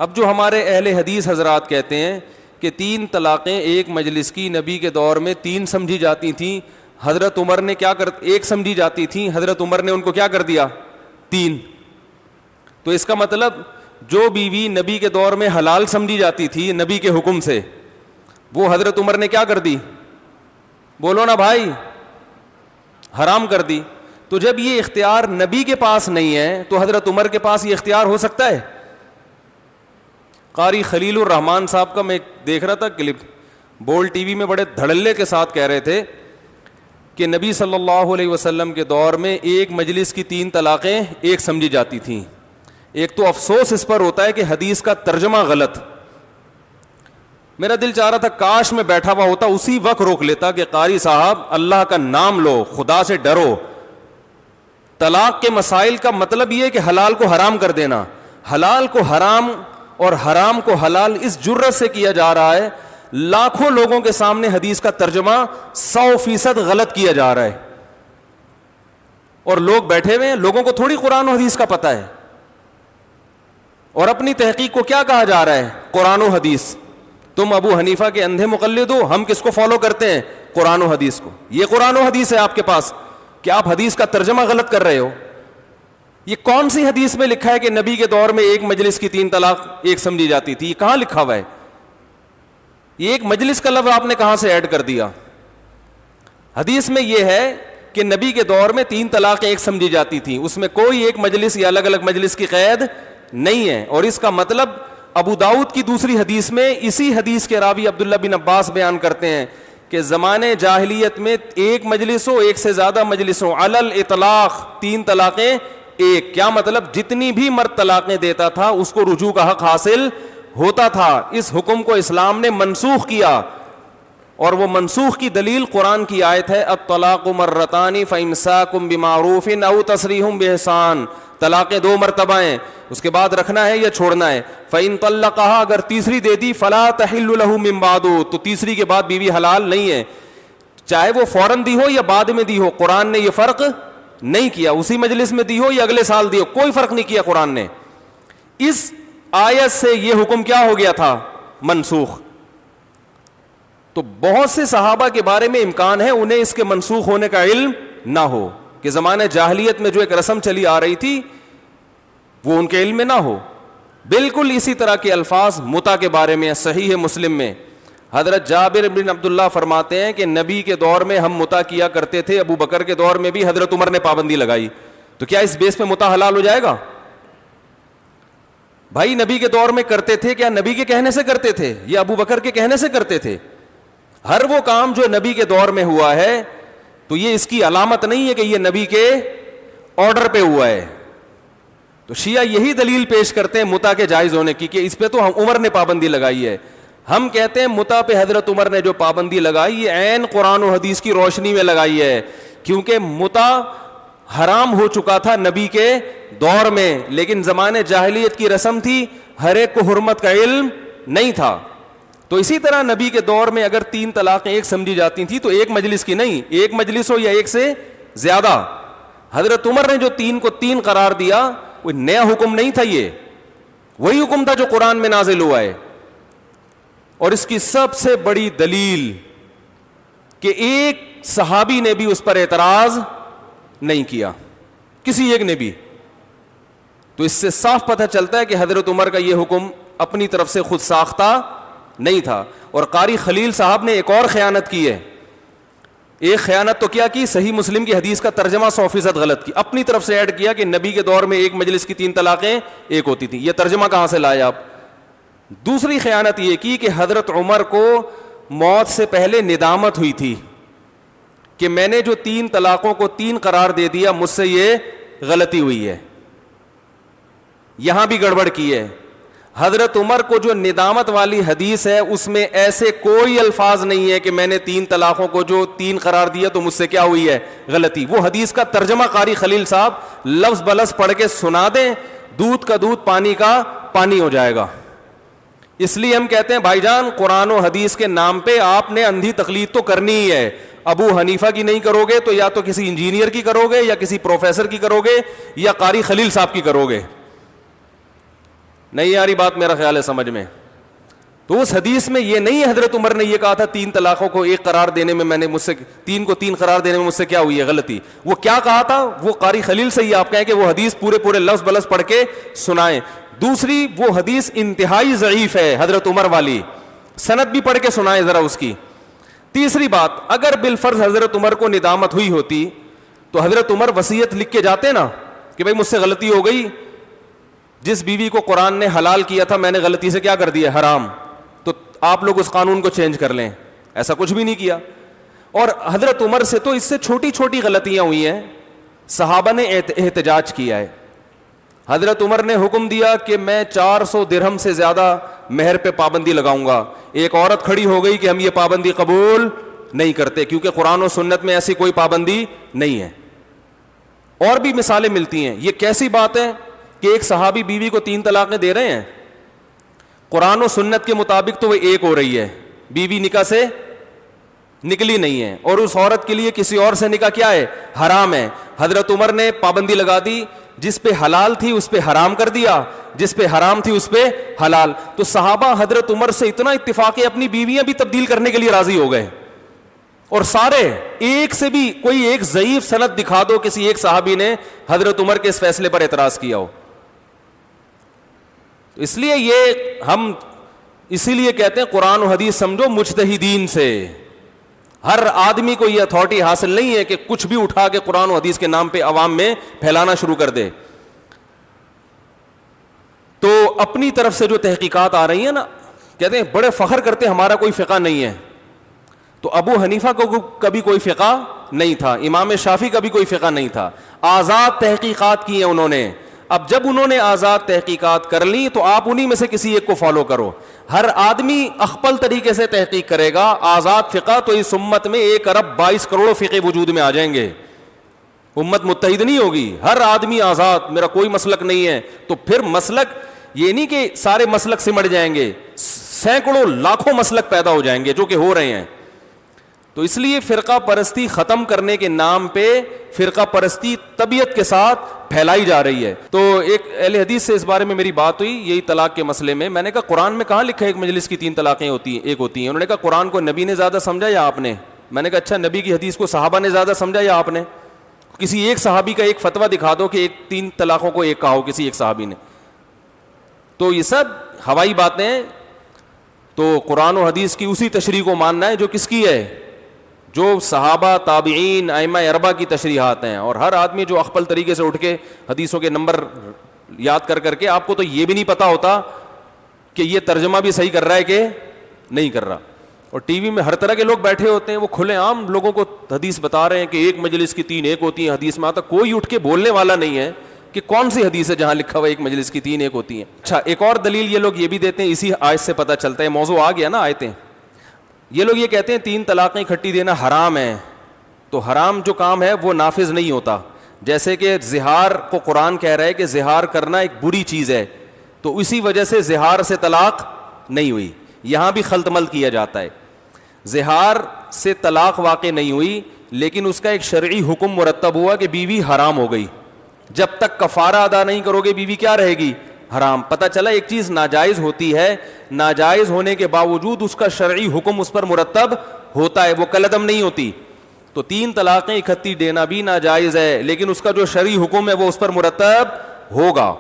اب جو ہمارے اہل حدیث حضرات کہتے ہیں کہ 3 طلاقیں ایک مجلس کی نبی کے دور میں 3 سمجھی جاتی تھیں, حضرت عمر نے کیا ایک سمجھی جاتی تھیں, حضرت عمر نے ان کو کیا کر دیا 3. تو اس کا مطلب جو بیوی نبی کے دور میں حلال سمجھی جاتی تھی نبی کے حکم سے, وہ حضرت عمر نے کیا کر دی, بولو نا بھائی, حرام کر دی. تو جب یہ اختیار نبی کے پاس نہیں ہے تو حضرت عمر کے پاس یہ اختیار ہو سکتا ہے؟ قاری خلیل الرحمان صاحب کا میں دیکھ رہا تھا کلپ, بول ٹی وی میں بڑے دھڑلے کے ساتھ کہہ رہے تھے کہ نبی صلی اللہ علیہ وسلم کے دور میں ایک مجلس کی 3 طلاقیں ایک سمجھی جاتی تھیں. ایک تو افسوس اس پر ہوتا ہے کہ حدیث کا ترجمہ غلط. میرا دل چاہ رہا تھا کاش میں بیٹھا ہوا ہوتا اسی وقت روک لیتا کہ قاری صاحب اللہ کا نام لو, خدا سے ڈرو. طلاق کے مسائل کا مطلب یہ ہے کہ حلال کو حرام کر دینا, حلال کو حرام اور حرام کو حلال اس جرت سے کیا جا رہا ہے. لاکھوں لوگوں کے سامنے حدیث کا ترجمہ 100% غلط کیا جا رہا ہے, اور لوگ بیٹھے ہوئے ہیں, لوگوں کو تھوڑی قرآن و حدیث کا پتہ ہے, اور اپنی تحقیق کو کیا کہا جا رہا ہے, قرآن و حدیث. تم ابو حنیفہ کے اندھے مقلد ہو, ہم کس کو فالو کرتے ہیں, قرآن و حدیث کو. یہ قرآن و حدیث ہے آپ کے پاس کہ آپ حدیث کا ترجمہ غلط کر رہے ہو. یہ کون سی حدیث میں لکھا ہے کہ نبی کے دور میں ایک مجلس کی 3 طلاق ایک سمجھی جاتی تھی؟ یہ کہاں لکھا ہوا ہے؟ یہ ایک مجلس کا لفظ آپ نے کہاں سے ایڈ کر دیا؟ حدیث میں یہ ہے کہ نبی کے دور میں 3 طلاقیں ایک سمجھی جاتی تھیں, اس میں کوئی ایک مجلس یا الگ الگ مجلس کی قید نہیں ہے. اور اس کا مطلب ابو داؤد کی دوسری حدیث میں اسی حدیث کے راوی عبداللہ بن عباس بیان کرتے ہیں کہ زمانے جاہلیت میں ایک مجلس ہو, ایک سے زیادہ مجلس ہو, علل اطلاق 3 طلاقیں ایک. کیا مطلب؟ جتنی بھی مرد طلاقیں دیتا تھا اس کو رجوع کا حق حاصل ہوتا تھا. اس حکم کو اسلام نے منسوخ کیا, اور وہ منسوخ کی دلیل قرآن کی آیت ہے الطلاق مرتان فامساکم بمعروف او تسریح باحسان. طلاقیں 2 مرتبہ ہیں, اس کے بعد رکھنا ہے یا چھوڑنا ہے. فإن طلقها, اگر تیسری دے دی, فلا تحل له من بعد, تو تیسری کے بعد بیوی حلال نہیں ہے, چاہے وہ فوراً دی ہو یا بعد میں دی ہو. قرآن نے یہ فرق نہیں کیا, اسی مجلس میں دی ہو یا اگلے سال دی ہو, کوئی فرق نہیں کیا قرآن نے. اس آیت سے یہ حکم کیا ہو گیا تھا؟ منسوخ. تو بہت سے صحابہ کے بارے میں امکان ہے انہیں اس کے منسوخ ہونے کا علم نہ ہو, کہ زمانے جاہلیت میں جو ایک رسم چلی آ رہی تھی وہ ان کے علم میں نہ ہو. بالکل اسی طرح کے الفاظ متع کے بارے میں صحیح مسلم میں حضرت جابر بن عبداللہ فرماتے ہیں کہ نبی کے دور میں ہم متع کیا کرتے تھے, ابو بکر کے دور میں بھی حضرت عمر نے پابندی لگائی. تو کیا اس بیس پہ متع حلال ہو جائے گا؟ بھائی نبی کے دور میں کرتے تھے, کیا نبی کے کہنے سے کرتے تھے یا ابو بکر کے کہنے سے کرتے تھے؟ ہر وہ کام جو نبی کے دور میں ہوا ہے تو یہ اس کی علامت نہیں ہے کہ یہ نبی کے آرڈر پہ ہوا ہے. تو شیعہ یہی دلیل پیش کرتے ہیں متع کے جائز ہونے کی کہ اس پہ تو عمر نے پابندی لگائی ہے. ہم کہتے ہیں متع پہ حضرت عمر نے جو پابندی لگائی یہ عین قرآن و حدیث کی روشنی میں لگائی ہے, کیونکہ متع حرام ہو چکا تھا نبی کے دور میں, لیکن زمانے جاہلیت کی رسم تھی, ہر ایک کو حرمت کا علم نہیں تھا. تو اسی طرح نبی کے دور میں اگر 3 طلاقیں ایک سمجھی جاتی تھیں تو ایک مجلس کی نہیں, ایک مجلس ہو یا ایک سے زیادہ. حضرت عمر نے جو 3 کو 3 قرار دیا کوئی نیا حکم نہیں تھا, یہ وہی حکم تھا جو قرآن میں نازل ہوا ہے. اور اس کی سب سے بڑی دلیل کہ ایک صحابی نے بھی اس پر اعتراض نہیں کیا, کسی ایک نے بھی. تو اس سے صاف پتہ چلتا ہے کہ حضرت عمر کا یہ حکم اپنی طرف سے خود ساختہ نہیں تھا. اور قاری خلیل صاحب نے ایک اور خیانت کی ہے. ایک خیانت تو کیا کی, صحیح مسلم کی حدیث کا ترجمہ 100% غلط کی, اپنی طرف سے ایڈ کیا کہ نبی کے دور میں ایک مجلس کی 3 طلاقیں ایک ہوتی تھیں. یہ ترجمہ کہاں سے لائے آپ؟ دوسری خیانت یہ کی کہ حضرت عمر کو موت سے پہلے ندامت ہوئی تھی کہ میں نے جو 3 طلاقوں کو 3 قرار دے دیا, مجھ سے یہ غلطی ہوئی ہے. یہاں بھی گڑبڑ کی ہے. حضرت عمر کو جو ندامت والی حدیث ہے اس میں ایسے کوئی الفاظ نہیں ہے کہ میں نے 3 طلاقوں کو جو 3 قرار دیا تو مجھ سے کیا ہوئی ہے غلطی. وہ حدیث کا ترجمہ قاری خلیل صاحب لفظ بلفظ پڑھ کے سنا دیں, دودھ کا دودھ پانی کا پانی ہو جائے گا. اس لیے ہم کہتے ہیں بھائی جان قرآن و حدیث کے نام پہ آپ نے اندھی تقلید تو کرنی ہی ہے. ابو حنیفہ کی نہیں کرو گے تو یا تو کسی انجینئر کی کرو گے یا کسی پروفیسر کی کرو گے یا قاری خلیل صاحب کی کرو گے. نہیں آ رہی بات میرا خیال ہے سمجھ میں. تو اس حدیث میں یہ نہیں حضرت عمر نے یہ کہا تھا 3 طلاقوں کو 1 قرار دینے میں میں نے مجھ سے 3 کو 3 قرار دینے میں مجھ سے کیا ہوئی ہے غلطی. وہ کیا کہا تھا وہ قاری خلیل سے ہی آپ کہیں کہ وہ حدیث پورے لفظ بلفظ پڑھ کے سنائیں. دوسری وہ حدیث انتہائی ضعیف ہے حضرت عمر والی, سند بھی پڑھ کے سنائیں ذرا اس کی. تیسری بات, اگر بالفرض حضرت عمر کو ندامت ہوئی ہوتی تو حضرت عمر وصیت لکھ کے جاتے نا کہ بھائی مجھ سے غلطی ہو گئی, جس بیوی کو قرآن نے حلال کیا تھا میں نے غلطی سے کیا کر دیا حرام, تو آپ لوگ اس قانون کو چینج کر لیں. ایسا کچھ بھی نہیں کیا. اور حضرت عمر سے تو اس سے چھوٹی چھوٹی غلطیاں ہوئی ہیں, صحابہ نے احتجاج کیا ہے. حضرت عمر نے حکم دیا کہ میں 400 درہم سے زیادہ مہر پہ پابندی لگاؤں گا. ایک عورت کھڑی ہو گئی کہ ہم یہ پابندی قبول نہیں کرتے کیونکہ قرآن و سنت میں ایسی کوئی پابندی نہیں ہے. اور بھی مثالیں ملتی ہیں. یہ کیسی بات ہے کہ ایک صحابی بیوی کو 3 طلاقیں دے رہے ہیں, قرآن و سنت کے مطابق تو وہ 1 ہو رہی ہے, بیوی نکاح سے نکلی نہیں ہے, اور اس عورت کے لیے کسی اور سے نکاح کیا ہے حرام ہے. حضرت عمر نے پابندی لگا دی, جس پہ حلال تھی اس پہ حرام کر دیا, جس پہ حرام تھی اس پہ حلال. تو صحابہ حضرت عمر سے اتنا اتفاق ہے اپنی بیویاں بھی تبدیل کرنے کے لیے راضی ہو گئے. اور سارے ایک سے بھی کوئی ایک ضعیف سند دکھا دو کسی ایک صحابی نے حضرت عمر کے اس فیصلے پر اعتراض کیا ہو. اس لیے یہ ہم اسی لیے کہتے ہیں قرآن و حدیث سمجھو مجتہدین سے. ہر آدمی کو یہ اتھارٹی حاصل نہیں ہے کہ کچھ بھی اٹھا کے قرآن و حدیث کے نام پہ عوام میں پھیلانا شروع کر دے. تو اپنی طرف سے جو تحقیقات آ رہی ہیں نا, کہتے ہیں بڑے فخر کرتے ہمارا کوئی فقہ نہیں ہے. تو ابو حنیفہ کو کبھی کوئی فقہ نہیں تھا, امام شافعی کا بھی کوئی فقہ نہیں تھا, آزاد تحقیقات کی ہیں انہوں نے. اب جب انہوں نے آزاد تحقیقات کر لی تو آپ انہی میں سے کسی ایک کو فالو کرو. ہر آدمی اخپل طریقے سے تحقیق کرے گا آزاد فقہ تو اس امت میں 1 ارب 22 کروڑ فقہ وجود میں آ جائیں گے, امت متحد نہیں ہوگی. ہر آدمی آزاد, میرا کوئی مسلک نہیں ہے, تو پھر مسلک یہ نہیں کہ سارے مسلک سمٹ جائیں گے, سینکڑوں لاکھوں مسلک پیدا ہو جائیں گے جو کہ ہو رہے ہیں. تو اس لیے فرقہ پرستی ختم کرنے کے نام پہ فرقہ پرستی طبیعت کے ساتھ پھیلائی جا رہی ہے. تو ایک اہل حدیث سے اس بارے میں میری بات ہوئی یہی طلاق کے مسئلے میں. میں نے کہا قرآن میں کہاں لکھا ہے ایک مجلس کی 3 طلاقیں ہوتی ہیں, 1 ہوتی ہیں. انہوں نے کہا قرآن کو نبی نے زیادہ سمجھا یا آپ نے. میں نے کہا اچھا نبی کی حدیث کو صحابہ نے زیادہ سمجھا یا آپ نے. کسی ایک صحابی کا ایک فتویٰ دکھا دو کہ 3 طلاقوں کو 1 کہا ہو کسی ایک صحابی نے. تو یہ سب ہوائی باتیں ہیں. تو قرآن و حدیث کی اسی تشریح کو ماننا ہے جو کس کی ہے, جو صحابہ تابعین ائمہ اربعہ کی تشریحات ہیں. اور ہر آدمی جو اخپل طریقے سے اٹھ کے حدیثوں کے نمبر یاد کر کے, آپ کو تو یہ بھی نہیں پتا ہوتا کہ یہ ترجمہ بھی صحیح کر رہا ہے کہ نہیں کر رہا. اور ٹی وی میں ہر طرح کے لوگ بیٹھے ہوتے ہیں, وہ کھلے عام لوگوں کو حدیث بتا رہے ہیں کہ ایک مجلس کی 3 1 ہوتی ہیں. حدیث میں آتا کوئی اٹھ کے بولنے والا نہیں ہے کہ کون سی حدیث ہے جہاں لکھا ہوا ایک مجلس کی 3 1 ہوتی ہیں. اچھا ایک اور دلیل یہ لوگ یہ بھی دیتے ہیں, اسی آیت سے پتہ چلتا ہے, موضوع آ گیا نا آیتیں. یہ لوگ یہ کہتے ہیں 3 طلاقیں اکٹھی دینا حرام ہے. تو حرام جو کام ہے وہ نافذ نہیں ہوتا. جیسے کہ زہار کو قرآن کہہ رہا ہے کہ زہار کرنا ایک بری چیز ہے, تو اسی وجہ سے زہار سے طلاق نہیں ہوئی. یہاں بھی خلط ملط کیا جاتا ہے. زہار سے طلاق واقع نہیں ہوئی, لیکن اس کا ایک شرعی حکم مرتب ہوا کہ بیوی حرام ہو گئی. جب تک کفارہ ادا نہیں کرو گے بیوی کیا رہے گی, حرام. پتہ چلا ایک چیز ناجائز ہوتی ہے, ناجائز ہونے کے باوجود اس کا شرعی حکم اس پر مرتب ہوتا ہے, وہ کالعدم نہیں ہوتی. تو 3 طلاقیں اکٹھی دینا بھی ناجائز ہے, لیکن اس کا جو شرعی حکم ہے وہ اس پر مرتب ہوگا.